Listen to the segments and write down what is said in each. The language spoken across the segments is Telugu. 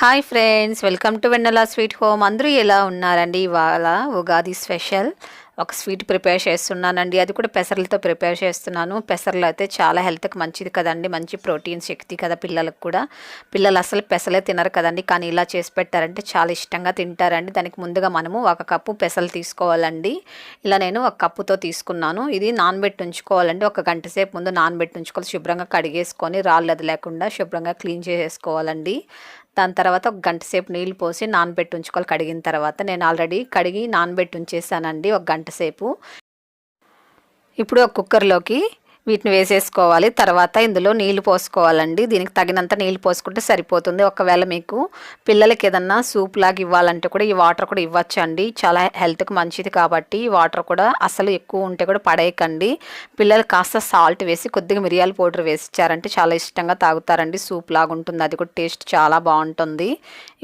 Hi friends, welcome to Vennela sweet home. అందరూ ఎలా ఉన్నారండి? ఇవాళ ఉగాది స్పెషల్ ఒక స్వీట్ ప్రిపేర్ చేస్తున్నానండి. అది కూడా పెసర్లతో ప్రిపేర్ చేస్తున్నాను. పెసర్లు అయితే చాలా హెల్త్కి మంచిది కదండి, మంచి ప్రోటీన్ శక్తి కదా పిల్లలకు కూడా. పిల్లలు అసలు పెసలే తినరు కదండి, కానీ ఇలా చేసి పెట్టారంటే చాలా ఇష్టంగా తింటారండి. దానికి ముందుగా మనము 1 కప్పు పెసలు తీసుకోవాలండి. ఇలా నేను 1 కప్పుతో తీసుకున్నాను. ఇది నానబెట్టి ఉంచుకోవాలండి. 1 గంట సేపు ముందు నానబెట్టి ఉంచుకోవాలి. శుభ్రంగా కడిగేసుకొని రాళ్ళు అది లేకుండా శుభ్రంగా క్లీన్ చేసేసుకోవాలండి. దాని తర్వాత 1 గంట సేపు నీళ్ళు పోసి నానబెట్టి ఉంచుకోవాలి. కడిగిన తర్వాత నేను ఆల్రెడీ కడిగి నానబెట్టి ఉంచేసానండి 1 గంట సేపు. ఇప్పుడు ఒక కుక్కర్లోకి వీటిని వేసేసుకోవాలి. తర్వాత ఇందులో నీళ్లు పోసుకోవాలండి. దీనికి తగినంత నీళ్ళు పోసుకుంటే సరిపోతుంది. ఒకవేళ మీకు పిల్లలకి ఏదన్నా సూప్ లాగా ఇవ్వాలంటే కూడా ఈ వాటర్ కూడా ఇవ్వచ్చండి. చాలా హెల్త్కి మంచిది కాబట్టి ఈ వాటర్ కూడా అసలు ఎక్కువ ఉంటే కూడా పడేయకండి. పిల్లలు కాస్త సాల్ట్ వేసి కొద్దిగా మిరియాల పౌడర్ వేసి ఇచ్చారంటే చాలా ఇష్టంగా తాగుతారండి. సూప్ లాగా ఉంటుంది, అది కూడా టేస్ట్ చాలా బాగుంటుంది.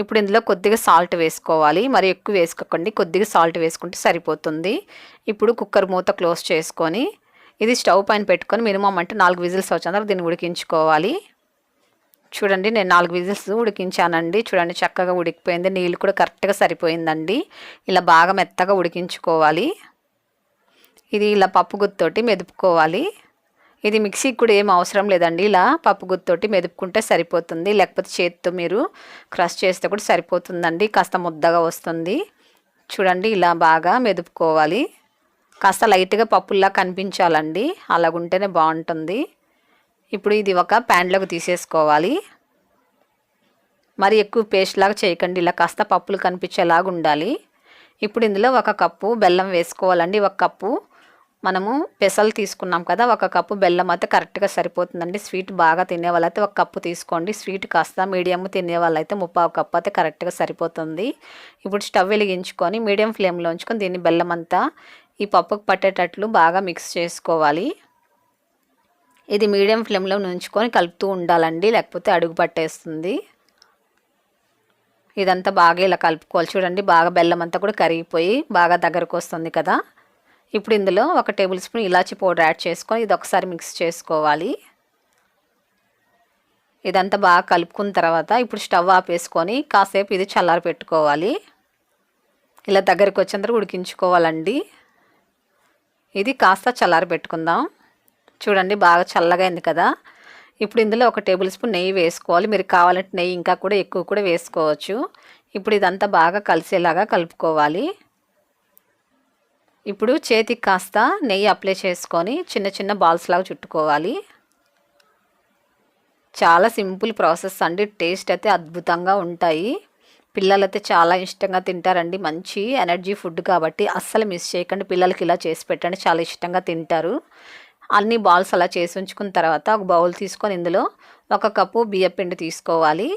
ఇప్పుడు ఇందులో కొద్దిగా సాల్ట్ వేసుకోవాలి, మరి ఎక్కువ వేసుకోకండి, కొద్దిగా సాల్ట్ వేసుకుంటే సరిపోతుంది. ఇప్పుడు కుక్కర్ మూత క్లోజ్ చేసుకొని ఇది స్టవ్ పైన పెట్టుకొని మినిమం అంటే 4 విజిల్స్ వచ్చేందుకు దీన్ని ఉడికించుకోవాలి. చూడండి, నేను 4 విజిల్స్ ఉడికించానండి. చూడండి, చక్కగా ఉడికిపోయింది. నీళ్ళు కూడా కరెక్ట్గా సరిపోయిందండి. ఇలా బాగా మెత్తగా ఉడికించుకోవాలి. ఇది ఇలా పప్పు గుత్తోటి మెదుపుకోవాలి. ఇది మిక్సీకి కూడా ఏం అవసరం లేదండి. ఇలా పప్పు గుత్తోటి మెదుపుకుంటే సరిపోతుంది, లేకపోతే చేతితో మీరు క్రష్ చేస్తే కూడా సరిపోతుందండి. కాస్త ముద్దగా వస్తుంది. చూడండి, ఇలా బాగా మెదుపుకోవాలి. కాస్త లైట్గా పప్పుల్లా కనిపించాలండి, అలాగుంటేనే బాగుంటుంది. ఇప్పుడు ఇది ఒక ప్యాన్లోకి తీసేసుకోవాలి. మరి ఎక్కువ పేస్ట్ లాగా చేయకండి, ఇలా కాస్త పప్పులు కనిపించేలాగా ఉండాలి. ఇప్పుడు ఇందులో 1 కప్పు బెల్లం వేసుకోవాలండి. 1 కప్పు మనము పెసలు తీసుకున్నాం కదా, 1 కప్పు బెల్లం అయితే కరెక్ట్గా సరిపోతుందండి. స్వీట్ బాగా తినే వాళ్ళైతే 1 కప్పు తీసుకోండి. స్వీట్ కాస్త మీడియం తినే వాళ్ళైతే 3/4 కప్పు అయితే కరెక్ట్గా సరిపోతుంది. ఇప్పుడు స్టవ్ వెలిగించుకొని మీడియం ఫ్లేమ్లో ఉంచుకొని దీన్ని బెల్లం అంతా ఈ పప్పుకు పట్టేటట్లు బాగా మిక్స్ చేసుకోవాలి. ఇది మీడియం ఫ్లేమ్లో ఉంచుకొని కలుపుతూ ఉండాలండి, లేకపోతే అడుగు పట్టేస్తుంది. ఇదంతా బాగా ఇలా కలుపుకోవాలి. చూడండి, బాగా బెల్లం అంతా కూడా కరిగిపోయి బాగా దగ్గరకు వస్తుంది కదా. ఇప్పుడు ఇందులో 1 టేబుల్ స్పూన్ ఇలాచీ పౌడర్ యాడ్ చేసుకొని ఇది ఒకసారి మిక్స్ చేసుకోవాలి. ఇదంతా బాగా కలుపుకున్న తర్వాత ఇప్పుడు స్టవ్ ఆపేసుకొని కాసేపు ఇది చల్లారి పెట్టుకోవాలి. ఇలా దగ్గరికి వచ్చేందుకు ఉడికించుకోవాలండి. ఇది కాస్త చల్లారి పెట్టుకుందాం. చూడండి, బాగా చల్లగా అయింది కదా. ఇప్పుడు ఇందులో 1 టేబుల్ స్పూన్ నెయ్యి వేసుకోవాలి. మీరు కావాలంటే నెయ్యి ఇంకా కూడా ఎక్కువ కూడా వేసుకోవచ్చు. ఇప్పుడు ఇదంతా బాగా కలిసేలాగా కలుపుకోవాలి. ఇప్పుడు చేతికి కాస్త నెయ్యి అప్లై చేసుకొని చిన్న చిన్న బాల్స్ లాగా చుట్టుకోవాలి. చాలా సింపుల్ ప్రాసెస్ అండి. టేస్ట్ అయితే అద్భుతంగా ఉంటాయి. పిల్లలైతే చాలా ఇష్టంగా తింటారండి. మంచి ఎనర్జీ ఫుడ్ కాబట్టి అస్సలు మిస్ చేయకండి. పిల్లలకి ఇలా చేసి పెట్టండి, చాలా ఇష్టంగా తింటారు. అన్ని బాల్స్ అలా చేసి ఉంచుకున్న తర్వాత ఒక బౌల్ తీసుకొని ఇందులో 1 కప్పు బియ్యపిండి తీసుకోవాలి.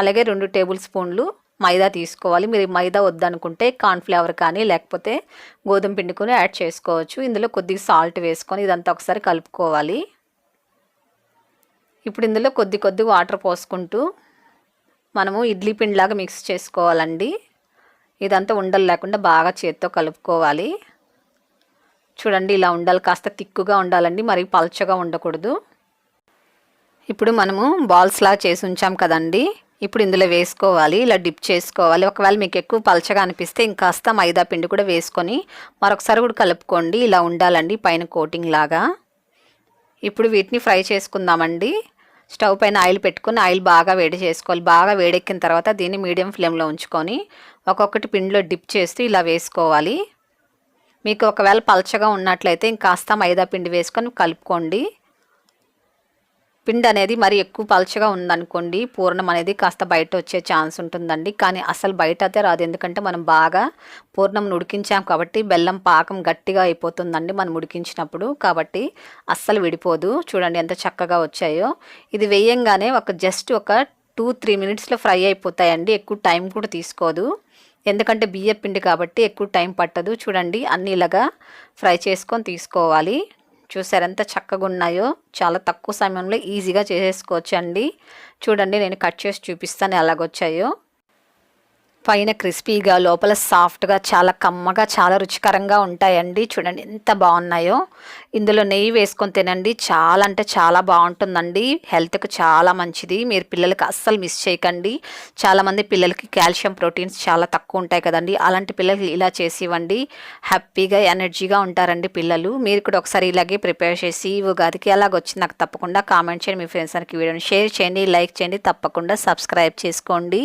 అలాగే 2 టేబుల్ స్పూన్లు మైదా తీసుకోవాలి. మీరు మైదా వద్దనుకుంటే కార్న్ఫ్లవర్ కానీ లేకపోతే గోధుమ పిండి కూడా యాడ్ చేసుకోవచ్చు. ఇందులో కొద్దిగా సాల్ట్ వేసుకొని ఇదంతా ఒకసారి కలుపుకోవాలి. ఇప్పుడు ఇందులో కొద్ది వాటర్ పోసుకుంటూ మనము ఇడ్లీ పిండిలాగా మిక్స్ చేసుకోవాలండి. ఇదంతా ఉండలు లేకుండా బాగా చేత్తో కలుపుకోవాలి. చూడండి, ఇలా ఉండాలి. కాస్త తిక్కుగా ఉండాలండి, మరి పల్చగా ఉండకూడదు. ఇప్పుడు మనము బాల్స్లా చేసి ఉంచాం కదండి, ఇప్పుడు ఇందులో వేసుకోవాలి. ఇలా డిప్ చేసుకోవాలి. ఒకవేళ మీకు ఎక్కువ పల్చగా అనిపిస్తే ఇంకాస్త మైదా పిండి కూడా వేసుకొని మరొకసారి కూడా కలుపుకోండి. ఇలా ఉండాలండి, పైన కోటింగ్ లాగా. ఇప్పుడు వీటిని ఫ్రై చేసుకుందామండి. స్టవ్ పైన ఆయిల్ పెట్టుకొని ఆయిల్ బాగా వేడి చేసుకోవాలి. బాగా వేడెక్కిన తర్వాత దీన్ని మీడియం ఫ్లేమ్లో ఉంచుకొని ఒక్కొక్కటి పిండిలో డిప్ చేస్తూ ఇలా వేసుకోవాలి. మీకు ఒకవేళ పల్చగా ఉన్నట్లయితే ఇంకాస్త మైదా పిండి వేసుకొని కలుపుకోండి. పిండి అనేది మరి ఎక్కువ పల్చగా ఉందనుకోండి, పూర్ణం అనేది కాస్త బయట వచ్చే ఛాన్స్ ఉంటుందండి. కానీ అసలు బయట అయితే రాదు, ఎందుకంటే మనం బాగా పూర్ణం ఉడికించాం కాబట్టి బెల్లం పాకం గట్టిగా అయిపోతుందండి మనం ఉడికించినప్పుడు, కాబట్టి అస్సలు విడిపోదు. చూడండి ఎంత చక్కగా వచ్చాయో. ఇది వేయంగానే జస్ట్ ఒక 2-3 మినిట్స్లో ఫ్రై అయిపోతాయండి. ఎక్కువ టైం కూడా తీసుకోదు, ఎందుకంటే బియ్యం పిండి కాబట్టి ఎక్కువ టైం పట్టదు. చూడండి, అన్నీ ఇలాగా ఫ్రై చేసుకొని తీసుకోవాలి. చూసారు ఎంత చక్కగా ఉన్నాయో. చాలా తక్కువ సమయంలో ఈజీగా చేసేసుకోవచ్చు అండి. చూడండి, నేను కట్ చేసి చూపిస్తాను ఎలాగొచ్చాయో. పైన క్రిస్పీగా లోపల సాఫ్ట్గా చాలా కమ్మగా చాలా రుచికరంగా ఉంటాయండి. చూడండి ఎంత బాగున్నాయో. ఇందులో నెయ్యి వేసుకొని తినండి, చాలా అంటే చాలా బాగుంటుందండి. హెల్త్కి చాలా మంచిది. మీరు పిల్లలకి అస్సలు మిస్ చేయకండి. చాలామంది పిల్లలకి కాల్షియం ప్రోటీన్స్ చాలా తక్కువ ఉంటాయి కదండి. అలాంటి పిల్లలకి ఇలా చేసి ఇవ్వండి, హ్యాపీగా ఎనర్జీగా ఉంటారండి పిల్లలు. మీరు కూడా ఒకసారి ఇలాగే ప్రిపేర్ చేసి ఉగాదికి ఎలాగొచ్చి నాకు తప్పకుండా కామెంట్ చేయండి. మీ ఫ్రెండ్స్ అందరికి వీడియోని షేర్ చేయండి, లైక్ చేయండి, తప్పకుండా సబ్స్క్రైబ్ చేసుకోండి.